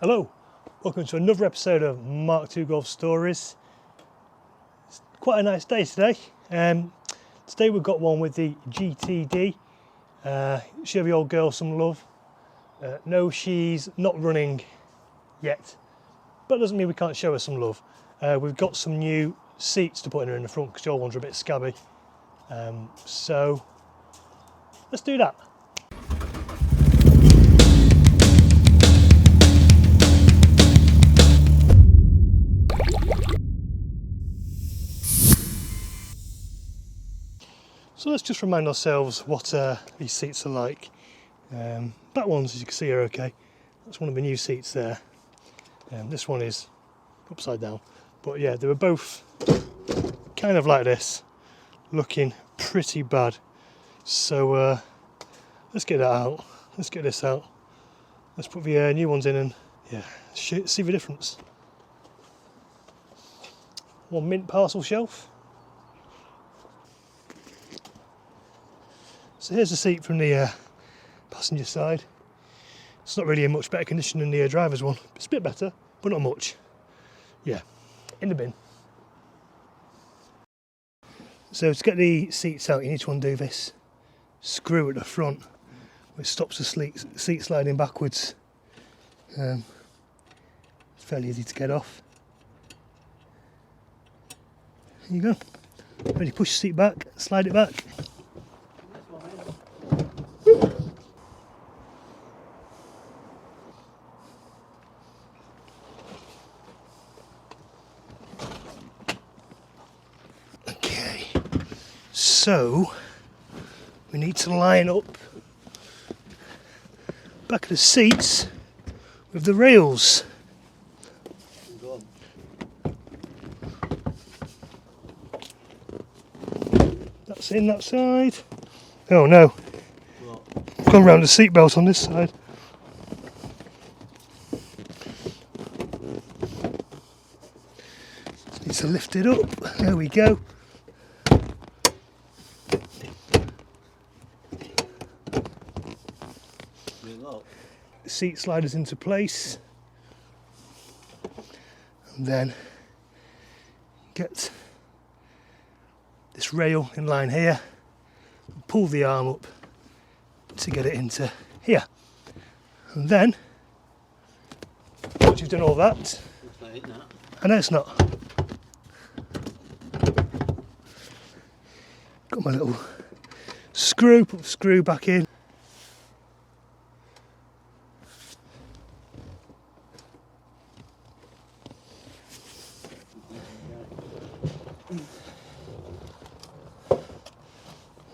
Hello, welcome to another episode of MK2 Golf Stories. It's quite a nice day today. Today we've got one with the GTD. Show the old girl some love. No, she's not running yet, but doesn't mean we can't show her some love. We've got some new seats to put in her in the front because the old ones are a bit scabby. So let's do that. So let's just remind ourselves what these seats are like. Back ones, as you can see, are okay. That's one of the new seats there. This one is upside down. But yeah, they were both kind of like this, looking pretty bad. So let's get that out. Let's get this out. Let's put the new ones in and yeah, see the difference. One mint parcel shelf. So here's the seat from the passenger side. It's not really in much better condition than the driver's one. It's a bit better, but not much. Yeah, in the bin. So to get the seats out, you need to undo this screw at the front, which stops the seat sliding backwards. It's fairly easy to get off. There you go. Ready, push the seat back, slide it back. So we need to line up back of the seats with the rails. That's in that side. Oh no, I've gone round the seat belt on this side. Just need to lift it up. There we go. Seat sliders into place, and then get this rail in line here, pull the arm up to get it into here, and then once you've done all that, I know it's not, got my little screw, put the screw back in.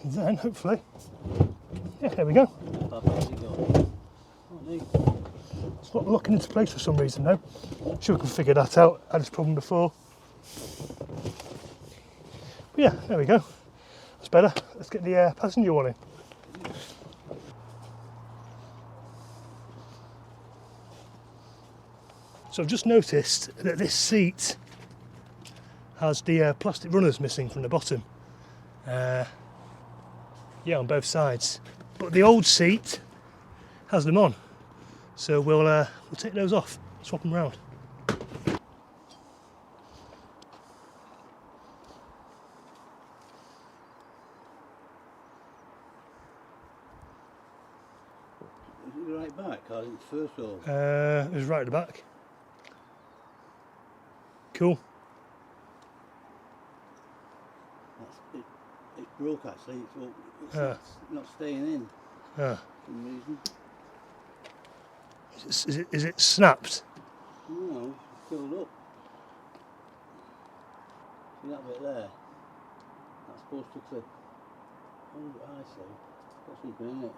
And then hopefully, yeah, there we go. It's not locking into place for some reason now. Sure we can figure that out. I had this problem before. But yeah, there we go. That's better. Let's get the passenger one in. So I've just noticed that this seat has the plastic runners missing from the bottom. Yeah, on both sides, but the old seat has them on, so we'll take those off, swap them around. Is it right back or is it first row? It was right at the back. Cool. It's broke actually, it's not staying in for some reason. Is it snapped? No, it's filled up. See that bit there? That's supposed to clip. Oh, I see. Got something in it.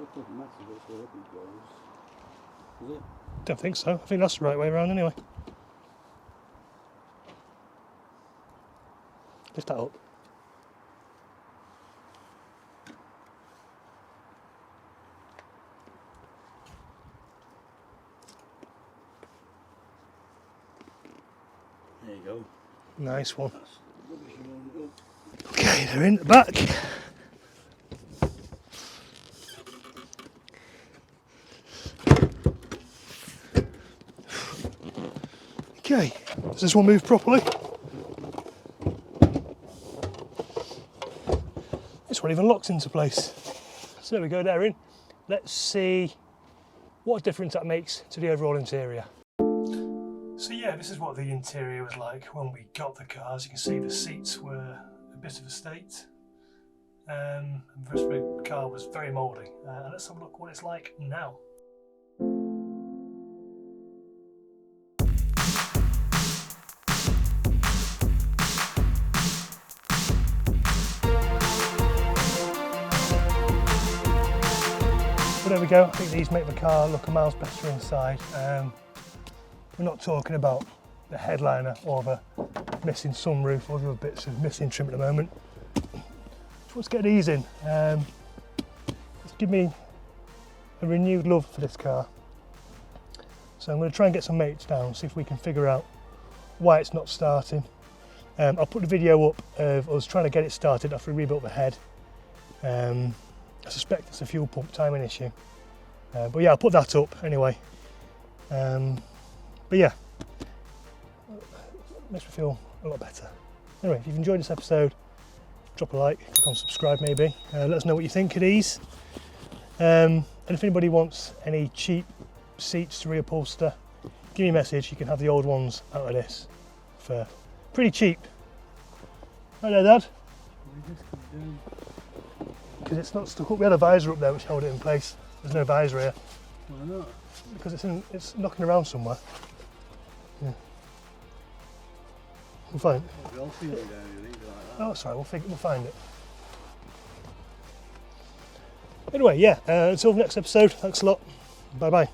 It doesn't matter which way up it goes. Is it? Don't think so. I think that's the right way around anyway. Lift that up. There you go. Nice one. Okay, they're in the back. Okay, does this one move properly? This one even locks into place. So there we go, they're in. Let's see what difference that makes to the overall interior. So yeah, this is what the interior was like when we got the car. As you can see, the seats were a bit of a state. And the rest of the car was very mouldy. Let's have a look what it's like now. So there we go. I think these make the car look a miles better inside. We're not talking about the headliner or the missing sunroof or the other bits of missing trim at the moment. So let's get these in. Let's give me a renewed love for this car. So I'm going to try and get some mates down, see if we can figure out why it's not starting. I'll put the video up of us trying to get it started after we rebuilt the head. I suspect it's a fuel pump timing issue. But yeah, I'll put that up anyway. But yeah, makes me feel a lot better. Anyway, if you've enjoyed this episode, drop a like, click on subscribe maybe. Let us know what you think of these. And if anybody wants any cheap seats to reupholster, give me a message. You can have the old ones out of this for pretty cheap. Right there, Dad. Because it's not stuck up. We had a visor up there which held it in place. There's no visor here. Why not? Because it's knocking around somewhere. Yeah. We'll find it. Oh, sorry, we'll find it. Anyway, yeah, until the next episode, thanks a lot. Bye bye.